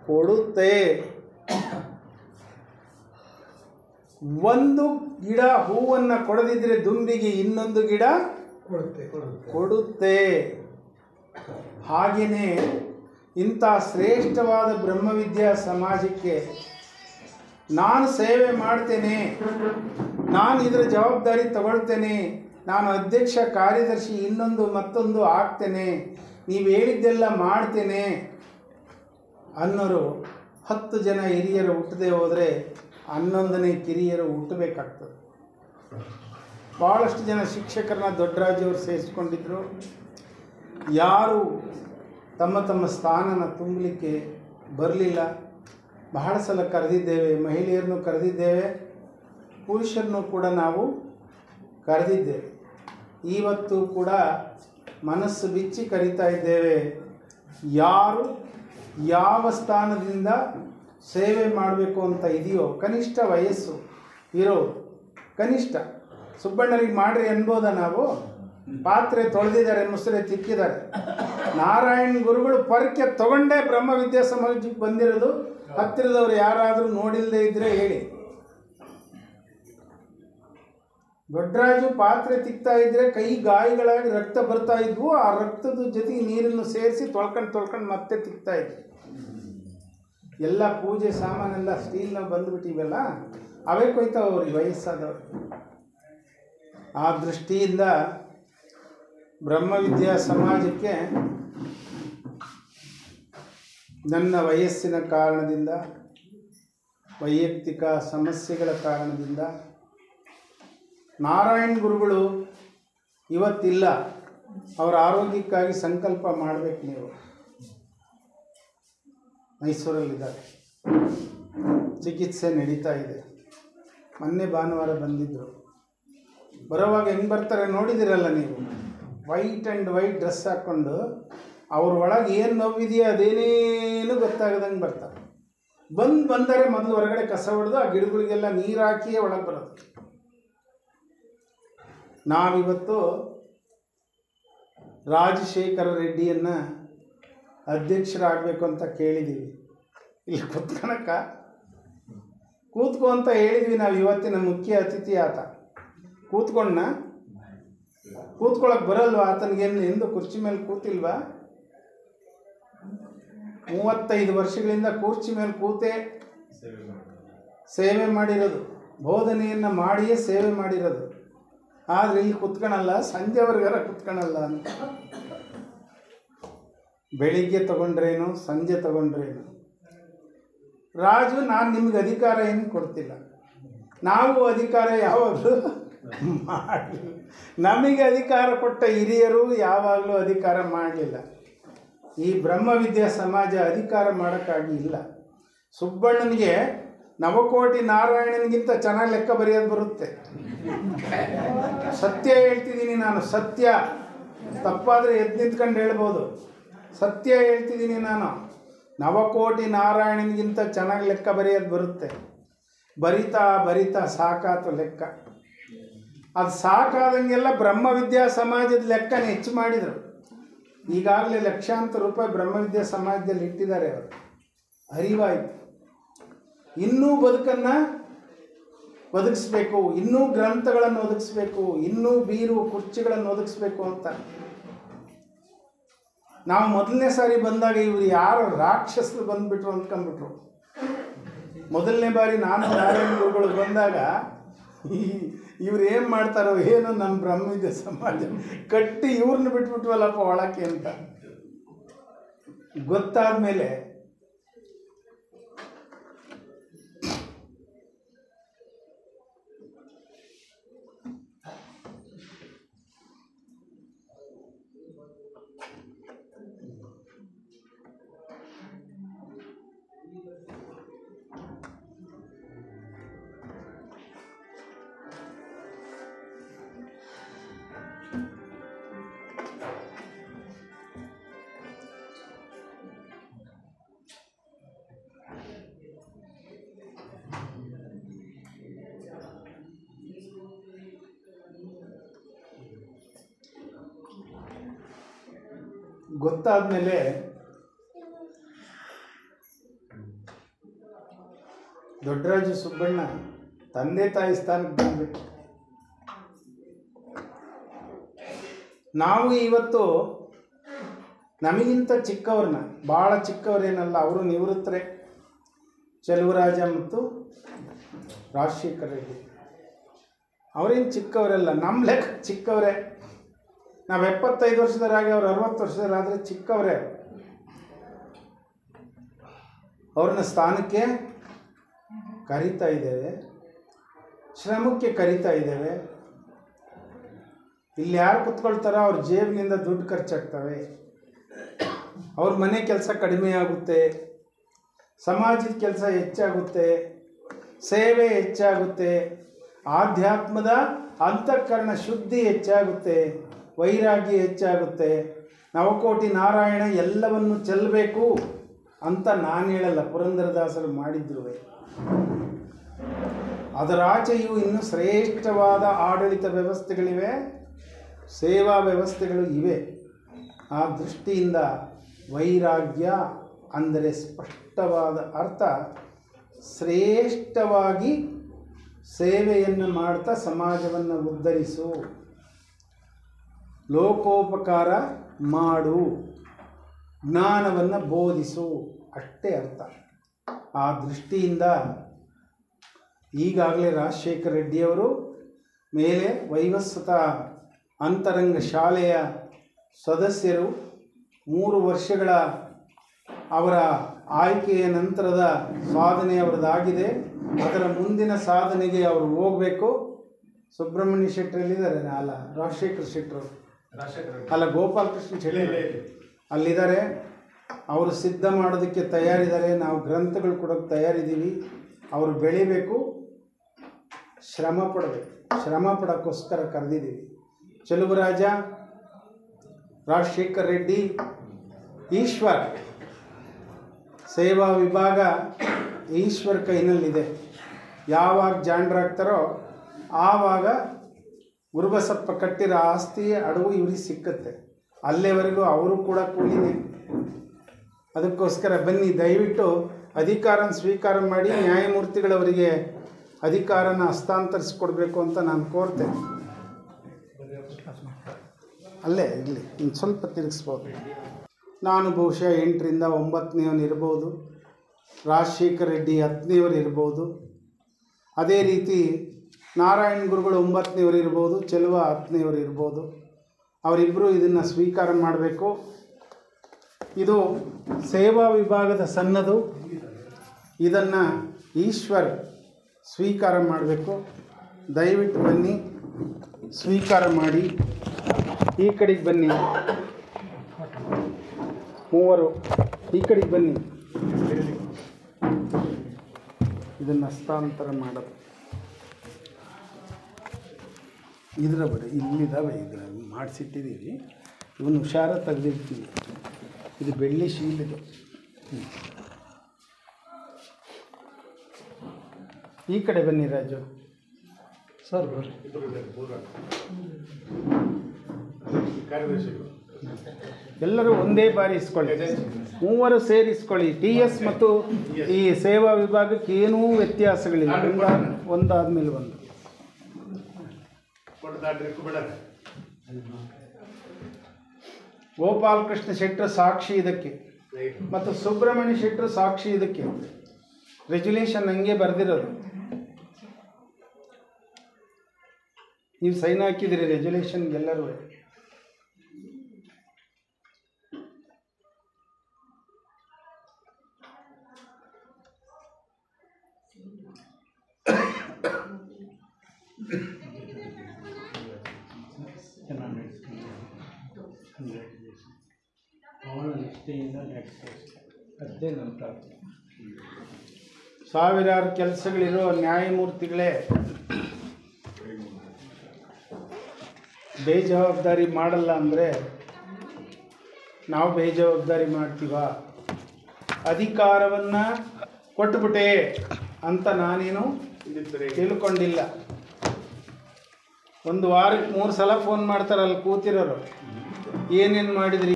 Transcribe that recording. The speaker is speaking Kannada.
ಕೊಡುತ್ತೆ. ಒಂದು ಗಿಡ ಹೂವನ್ನು ಕೊಡದಿದ್ರೆ ದುಂಬಿಗೆ ಇನ್ನೊಂದು ಗಿಡ ಕೊಡುತ್ತೆ. ಹಾಗೆಯೇ ಇಂಥ ಶ್ರೇಷ್ಠವಾದ ಬ್ರಹ್ಮವಿದ್ಯಾ ಸಮಾಜಕ್ಕೆ ನಾನು ಸೇವೆ ಮಾಡ್ತೇನೆ, ನಾನು ಇದರ ಜವಾಬ್ದಾರಿ ತಗೊಳ್ತೇನೆ, ನಾನು ಅಧ್ಯಕ್ಷ ಕಾರ್ಯದರ್ಶಿ ಇನ್ನೊಂದು ಮತ್ತೊಂದು ಆಗ್ತೇನೆ, ನೀವು ಹೇಳಿದ್ದೆಲ್ಲ ಮಾಡ್ತೇನೆ ಅನ್ನೋರು 10 ಜನ ಹಿರಿಯರು ಹುಟ್ಟದೆ ಹೋದರೆ 11ನೇ ಕಿರಿಯರು ಹುಟ್ಟಬೇಕಾಗ್ತದೆ. ಭಾಳಷ್ಟು ಜನ ಶಿಕ್ಷಕರನ್ನ ದೊಡ್ಡರಾಜವರು ಸೇರಿಸ್ಕೊಂಡಿದ್ರು. ಯಾರು ತಮ್ಮ ತಮ್ಮ ಸ್ಥಾನನ ತುಂಬಲಿಕ್ಕೆ ಬರಲಿಲ್ಲ. ಬಹಳ ಸಲ ಕರೆದಿದ್ದೇವೆ, ಮಹಿಳೆಯರನ್ನು ಕರೆದಿದ್ದೇವೆ, ಪುರುಷರನ್ನು ಕೂಡ ನಾವು ಕರೆದಿದ್ದೇವೆ. ಇವತ್ತು ಕೂಡ ಮನಸ್ಸು ಬಿಚ್ಚಿ ಕರೀತಾ ಇದ್ದೇವೆ. ಯಾರು ಯಾವ ಸ್ಥಾನದಿಂದ ಸೇವೆ ಮಾಡಬೇಕು ಅಂತ ಇದೆಯೋ, ಕನಿಷ್ಠ ವಯಸ್ಸು ಇರೋರು, ಕನಿಷ್ಠ ಸುಬ್ಬಣ್ಣರಿಗೆ ಮಾಡ್ರಿ ಅನ್ಬೋದ? ನಾವು ಪಾತ್ರೆ ತೊಳೆದಿದ್ದಾರೆ, ಮುಸುರೆ ತಿಕ್ಕಿದ್ದಾರೆ. ನಾರಾಯಣ ಗುರುಗಳು ಪರಕೆ ತಗೊಂಡೇ ಬ್ರಹ್ಮವಿದ್ಯಾ ಸಮಾಜಕ್ಕೆ ಬಂದಿರೋದು. ಹತ್ತಿರದವ್ರು ಯಾರಾದರೂ ನೋಡಿಲ್ಲದೆ ಇದ್ದರೆ ಹೇಳಿ. ದೊಡ್ಡರಾಜು ಪಾತ್ರೆ ತಿಕ್ತಾ ಇದ್ದರೆ ಕೈ ಗಾಯಗಳಾಗಿ ರಕ್ತ ಬರ್ತಾ ಇದ್ವು. ಆ ರಕ್ತದ ಜೊತೆಗೆ ನೀರನ್ನು ಸೇರಿಸಿ ತೊಳ್ಕೊಂಡು ಮತ್ತೆ ತಿಕ್ತಾ ಇದ್ವಿ. ಎಲ್ಲ ಪೂಜೆ ಸಾಮಾನೆಲ್ಲ ಸ್ಟೀಲ್ನ ಬಂದುಬಿಟ್ಟಿವೆಲ್ಲ, ಅವೇ ಕೊಯ್ತಾವ್ರಿ ವಯಸ್ಸಾದವರು. ಆ ದೃಷ್ಟಿಯಿಂದ ಬ್ರಹ್ಮವಿದ್ಯಾ ಸಮಾಜಕ್ಕೆ ನನ್ನ ವಯಸ್ಸಿನ ಕಾರಣದಿಂದ, ವೈಯಕ್ತಿಕ ಸಮಸ್ಯೆಗಳ ಕಾರಣದಿಂದ ನಾರಾಯಣ ಗುರುಗಳು ಇವತ್ತಿಲ್ಲ. ಅವರ ಆರೋಗ್ಯಕ್ಕಾಗಿ ಸಂಕಲ್ಪ ಮಾಡಬೇಕು. ನೀವು ಮೈಸೂರಲ್ಲಿದ್ದಾರೆ, ಚಿಕಿತ್ಸೆ ನಡೀತಾ ಇದೆ. ಮೊನ್ನೆ ಭಾನುವಾರ ಬಂದಿದ್ದರು. ಬರೋವಾಗ ಹೆಂಗೆ ಬರ್ತಾರೆ ನೋಡಿದಿರಲ್ಲ ನೀವು, ವೈಟ್ ಆ್ಯಂಡ್ ವೈಟ್ ಡ್ರೆಸ್ ಹಾಕ್ಕೊಂಡು. ಅವ್ರ ಒಳಗೆ ಏನು ನೋವಿದೆಯೋ ಅದೇನೇನು ಗೊತ್ತಾಗದಂಗೆ ಬರ್ತಾರೆ. ಬಂದರೆ ಮೊದಲು ಹೊರಗಡೆ ಕಸ ಹೊಡೆದು ಆ ಗಿಡಗಳಿಗೆಲ್ಲ ನೀರು ಹಾಕಿಯೇ ಒಳಗೆ ಬರೋದು. ನಾವಿವತ್ತು ರಾಜಶೇಖರ ರೆಡ್ಡಿಯನ್ನು ಅಧ್ಯಕ್ಷರಾಗಬೇಕು ಅಂತ ಕೇಳಿದ್ದೀವಿ. ಇಲ್ಲಿ ಕೂತ್ಕೊ ಅಂತ ಹೇಳಿದ್ವಿ ನಾವು. ಇವತ್ತಿನ ಮುಖ್ಯ ಅತಿಥಿ ಆತ. ಕೂತ್ಕೊಳ್ಳೋಕೆ ಬರಲ್ವ ಆತನಿಗೇನು? ಎಂದು ಕುರ್ಚಿ ಮೇಲೆ ಕೂತಿಲ್ವಾ? 35 ವರ್ಷಗಳಿಂದ ಕುರ್ಚಿ ಮೇಲೆ ಕೂತೇ ಸೇವೆ ಮಾಡಿರೋದು, ಬೋಧನೆಯನ್ನು ಮಾಡಿಯೇ ಸೇವೆ ಮಾಡಿರೋದು. ಆದರೆ ಇಲ್ಲಿ ಕುತ್ಕೊಳಲ್ಲ, ಸಂಜೆವರೆಗಾರ ಕುತ್ಕೊಳಲ್ಲ ಅಂತ. ಬೆಳಿಗ್ಗೆ ತಗೊಂಡ್ರೇನು, ಸಂಜೆ ತಗೊಂಡ್ರೇನು. ರಾಜು, ನಾನು ನಿಮ್ಗೆ ಅಧಿಕಾರ ಏನು ಕೊಡ್ತಿಲ್ಲ, ನಾವು ಅಧಿಕಾರ ಯಾವಾಗಲೂ ಮಾಡಲಿಲ್ಲ. ನಮಗೆ ಅಧಿಕಾರ ಕೊಟ್ಟ ಹಿರಿಯರು ಯಾವಾಗಲೂ ಅಧಿಕಾರ ಮಾಡಲಿಲ್ಲ. ಈ ಬ್ರಹ್ಮವಿದ್ಯಾ ಸಮಾಜ ಅಧಿಕಾರ ಮಾಡೋಕ್ಕಾಗಿ ಇಲ್ಲ. ಸುಬ್ಬಣ್ಣನಿಗೆ ನವಕೋಟಿ ನಾರಾಯಣನಿಗಿಂತ ಚೆನ್ನಾಗಿ ಲೆಕ್ಕ ಬರೆಯೋದು ಬರುತ್ತೆ. ಸತ್ಯ ಹೇಳ್ತಿದ್ದೀನಿ ನಾನು, ಸತ್ಯ. ತಪ್ಪಾದರೆ ಎದ್ದು ನಿಂತ್ಕೊಂಡು ಹೇಳ್ಬೋದು. ಸತ್ಯ ಹೇಳ್ತಿದ್ದೀನಿ ನಾನು. ನವಕೋಟಿ ನಾರಾಯಣನಿಗಿಂತ ಚೆನ್ನಾಗಿ ಲೆಕ್ಕ ಬರೆಯೋದು ಬರುತ್ತೆ. ಬರಿತಾ ಸಾಕಾತು ಲೆಕ್ಕ. ಅದು ಸಾಕಾದಂಗೆಲ್ಲ ಬ್ರಹ್ಮವಿದ್ಯಾ ಸಮಾಜದ ಲೆಕ್ಕನ ಹೆಚ್ಚು ಮಾಡಿದರು. ಈಗಾಗಲೇ ಲಕ್ಷಾಂತರ ರೂಪಾಯಿ ಬ್ರಹ್ಮವಿದ್ಯಾ ಸಮಾಜದಲ್ಲಿ ಇಟ್ಟಿದ್ದಾರೆ. ಅವರು ಅರಿವಾಯಿತು. ಇನ್ನೂ ಬದುಕನ್ನು ಒದಗಿಸ್ಬೇಕು, ಇನ್ನೂ ಗ್ರಂಥಗಳನ್ನು ಒದಗಿಸ್ಬೇಕು, ಇನ್ನೂ ಬೀರು ಕುರ್ಚಿಗಳನ್ನು ಒದಗಿಸ್ಬೇಕು ಅಂತ. ನಾವು ಮೊದಲನೇ ಸಾರಿ ಬಂದಾಗ ಇವರು ಯಾರು ರಾಕ್ಷಸರು ಬಂದುಬಿಟ್ರು ಅಂದ್ಕೊಂಡ್ಬಿಟ್ರು. ಮೊದಲನೇ ಬಾರಿ ನಾನು ನಾರಾಯಣ ಗುರುಗಳು ಬಂದಾಗ ಇವ್ರು ಏನು ಮಾಡ್ತಾರೋ ಏನೋ, ನಮ್ಮ ಬ್ರಹ್ಮವಿದ್ಯಾ ಸಮಾಜ ಕಟ್ಟಿ ಇವ್ರನ್ನ ಬಿಟ್ಬಿಟ್ವಲ್ಲಪ್ಪ ಒಳಕ್ಕೆ ಅಂತ ಗೊತ್ತಾದ ಮೇಲೆ ದೊಡ್ಡರಾಜು ಸುಬ್ಬಣ್ಣ ತಂದೆ ತಾಯಿ ಸ್ಥಾನಕ್ಕೆ ಬಂದ್ಬಿಟ್ಟು ನಾವು ಇವತ್ತು ನಮಗಿಂತ ಚಿಕ್ಕವ್ರನ್ನ, ಭಾಳ ಚಿಕ್ಕವರೇನಲ್ಲ, ಅವರು ನಿವೃತ್ತರೇ, ಚೆಲುವರಾಜ ಮತ್ತು ರಾಜಶೇಖರ ರೆಡ್ಡಿ. ಅವರೇನು ಚಿಕ್ಕವರಲ್ಲ, ನಮ್ಮ ಲೆಕ್ಕ ಚಿಕ್ಕವರೇ. ನಾವು 75 ವರ್ಷದವರಾಗಿ ಅವ್ರು 60 ವರ್ಷದವರಾದರೆ ಚಿಕ್ಕವರೇ. ಅವ್ರನ್ನ ಸ್ಥಾನಕ್ಕೆ ಕರೀತಾ ಇದ್ದೇವೆ, ಶ್ರಮಕ್ಕೆ ಕರೀತಾ ಇದ್ದೇವೆ. ಇಲ್ಲಿ ಯಾರು ಕುತ್ಕೊಳ್ತಾರೋ ಅವ್ರ ಜೇಬಿನಿಂದ ದುಡ್ಡು ಖರ್ಚಾಗ್ತವೆ, ಅವ್ರ ಮನೆ ಕೆಲಸ ಕಡಿಮೆ ಆಗುತ್ತೆ, ಸಮಾಜದ ಕೆಲಸ ಹೆಚ್ಚಾಗುತ್ತೆ, ಸೇವೆ ಹೆಚ್ಚಾಗುತ್ತೆ, ಆಧ್ಯಾತ್ಮದ ಅಂತಃಕರಣ ಶುದ್ಧಿ ಹೆಚ್ಚಾಗುತ್ತೆ, ವೈರಾಗ್ಯ ಹೆಚ್ಚಾಗುತ್ತೆ. ನವಕೋಟಿ ನಾರಾಯಣ ಎಲ್ಲವನ್ನು ಚೆಲ್ಲಬೇಕು ಅಂತ ನಾನು ಹೇಳಲ್ಲ, ಪುರಂದರದಾಸರು ಮಾಡಿದ್ರು. ಅದರಾಚೆಯೂ ಇನ್ನೂ ಶ್ರೇಷ್ಠವಾದ ಆಡಳಿತ ವ್ಯವಸ್ಥೆಗಳಿವೆ, ಸೇವಾ ವ್ಯವಸ್ಥೆಗಳು ಇವೆ. ಆ ದೃಷ್ಟಿಯಿಂದ ವೈರಾಗ್ಯ ಅಂದರೆ ಸ್ಪಷ್ಟವಾದ ಅರ್ಥ ಶ್ರೇಷ್ಠವಾಗಿ ಸೇವೆಯನ್ನು ಮಾಡ್ತಾ ಸಮಾಜವನ್ನು ಉದ್ಧರಿಸು, ಲೋಕೋಪಕಾರ ಮಾಡು, ಜ್ಞಾನವನ್ನು ಬೋಧಿಸು, ಅಷ್ಟೇ ಅರ್ಥ. ಆ ದೃಷ್ಟಿಯಿಂದ ಈಗಾಗಲೇ ರಾಜಶೇಖರ ರೆಡ್ಡಿಯವರು ಮೇಲೆ ವೈವಸ್ವತ ಅಂತರಂಗ ಶಾಲೆಯ ಸದಸ್ಯರು 3 ವರ್ಷಗಳ ಅವರ ಆಯ್ಕೆಯ ನಂತರದ ಸಾಧನೆ ಅವರದಾಗಿದೆ. ಅದರ ಮುಂದಿನ ಸಾಧನೆಗೆ ಅವರು ಹೋಗಬೇಕು. ಸುಬ್ರಹ್ಮಣ್ಯ ಶೆಟ್ಟರಲ್ಲಿದ್ದಾರೆ, ಅಲ್ಲ ರಾಜಶೇಖರ ಶೆಟ್ಟರು ಅಲ್ಲ, ಗೋಪಾಲಕೃಷ್ಣ ಶೆಟ್ಟರು ಅಲ್ಲಿದ್ದಾರೆ. ಅವರು ಸಿದ್ಧ ಮಾಡೋದಕ್ಕೆ ತಯಾರಿದ್ದಾರೆ, ನಾವು ಗ್ರಂಥಗಳು ಕೊಡೋಕ್ಕೆ ತಯಾರಿದ್ದೀವಿ. ಅವರು ಬೆಳಿಬೇಕು, ಶ್ರಮ ಪಡಬೇಕು, ಶ್ರಮ ಪಡೋಕ್ಕೋಸ್ಕರ ಕರೆದಿದ್ದೀವಿ. ಚೆಲುವರಾಜ, ರಾಜಶೇಖರ ರೆಡ್ಡಿ, ಈಶ್ವರ್ ಸೇವಾ ವಿಭಾಗ ಈಶ್ವರ್ ಕೈನಲ್ಲಿದೆ. ಯಾವಾಗ ಜಾಂಡ್ರಾಗ್ತಾರೋ ಆವಾಗ ಗುರುಬಸಪ್ಪ ಕಟ್ಟಿರೋ ಆಸ್ತಿ ಅಡವು ಇವ್ರಿಗೆ ಸಿಕ್ಕತ್ತೆ. ಅಲ್ಲೇವರೆಗೂ ಅವರು ಕೂಡ ಕೂಲಿನೇ. ಅದಕ್ಕೋಸ್ಕರ ಬನ್ನಿ, ದಯವಿಟ್ಟು ಅಧಿಕಾರನ ಸ್ವೀಕಾರ ಮಾಡಿ ನ್ಯಾಯಮೂರ್ತಿಗಳವರಿಗೆ ಅಧಿಕಾರನ ಹಸ್ತಾಂತರಿಸಿಕೊಡ್ಬೇಕು ಅಂತ ನಾನು ಕೋರ್ತೇನೆ. ಅಲ್ಲೇ ಇರಲಿ, ಇನ್ನು ಸ್ವಲ್ಪ ತಿರುಗಿಸ್ಬೋದು. ನಾನು ಬಹುಶಃ 8ರಿಂದ 9ನೇವನು ಇರ್ಬೋದು, ರಾಜಶೇಖರ ರೆಡ್ಡಿ 10ನೇವರು ಇರ್ಬೋದು, ಅದೇ ರೀತಿ ನಾರಾಯಣ ಗುರುಗಳು 9ನೇವರು ಇರ್ಬೋದು, ಚೆಲುವ 10ನೇವರು ಇರ್ಬೋದು. ಅವರಿಬ್ಬರು ಇದನ್ನು ಸ್ವೀಕಾರ ಮಾಡಬೇಕು. ಇದು ಸೇವಾ ವಿಭಾಗದ ಸನ್ನದು, ಇದನ್ನು ಈಶ್ವರ್ ಸ್ವೀಕಾರ ಮಾಡಬೇಕು. ದಯವಿಟ್ಟು ಬನ್ನಿ, ಸ್ವೀಕಾರ ಮಾಡಿ. ಈ ಕಡೆಗೆ ಬನ್ನಿ, ಮೂವರು ಈ ಕಡೆಗೆ ಬನ್ನಿ. ಇದನ್ನು ಹಸ್ತಾಂತರ ಮಾಡೋದು ಇದರ ಬರೀ ಇಲ್ಲಿದ್ದಾವೆ, ಇದರ ಮಾಡಿಸಿಟ್ಟಿದ್ದೀವಿ. ಇವನು ಹುಷಾರ ತೆಗೆದಿರ್ತೀವಿ. ಇದು ಬೆಳ್ಳಿ ಶೀಲ್. ಇದು ಈ ಕಡೆ ಬನ್ನಿ ರಾಜು ಸರ್, ಬರ್ರಿ. ಎಲ್ಲರೂ ಒಂದೇ ಬಾರಿ ಇಸ್ಕೊಳ್ಳಿ, ಮೂವರು ಸೇರಿಸ್ಕೊಳ್ಳಿ. TS ಮತ್ತು ಈ ಸೇವಾ ವಿಭಾಗಕ್ಕೆ ಏನೂ ವ್ಯತ್ಯಾಸಗಳಿಲ್ಲ, ಒಂದಾದ್ಮೇಲೆ ಒಂದು. ಗೋಪಾಲಕೃಷ್ಣ ಶೆಟ್ಟರು ಸಾಕ್ಷಿ ಇದಕ್ಕೆ, ಮತ್ತು ಸುಬ್ರಹ್ಮಣ್ಯ ಶೆಟ್ಟರು ಸಾಕ್ಷಿ ಇದಕ್ಕೆ. ರೆಜುಲೇಷನ್ ಹಂಗೆ ಬರೆದಿರೋದು, ನೀವು ಸೈನ್ ಹಾಕಿದಿರಿ ರೆಜುಲೇಷನ್ಗೆಲ್ಲರೂ. ಸಾವಿರಾರು ಕೆಲಸಗಳಿರೋ ನ್ಯಾಯಮೂರ್ತಿಗಳೇ ಬೇಜವಾಬ್ದಾರಿ ಮಾಡಲ್ಲ ಅಂದರೆ ನಾವು ಬೇಜವಾಬ್ದಾರಿ ಮಾಡ್ತೀವ? ಅಧಿಕಾರವನ್ನು ಕೊಟ್ಟುಬಿಟ್ಟೆ ಅಂತ ನಾನೇನು ತಿಳ್ಕೊಂಡಿಲ್ಲ. ಒಂದು ವಾರಕ್ಕೆ 3 ಸಲ ಫೋನ್ ಮಾಡ್ತಾರೆ ಅಲ್ಲಿ ಕೂತಿರೋರು, ಏನೇನು ಮಾಡಿದ್ರಿ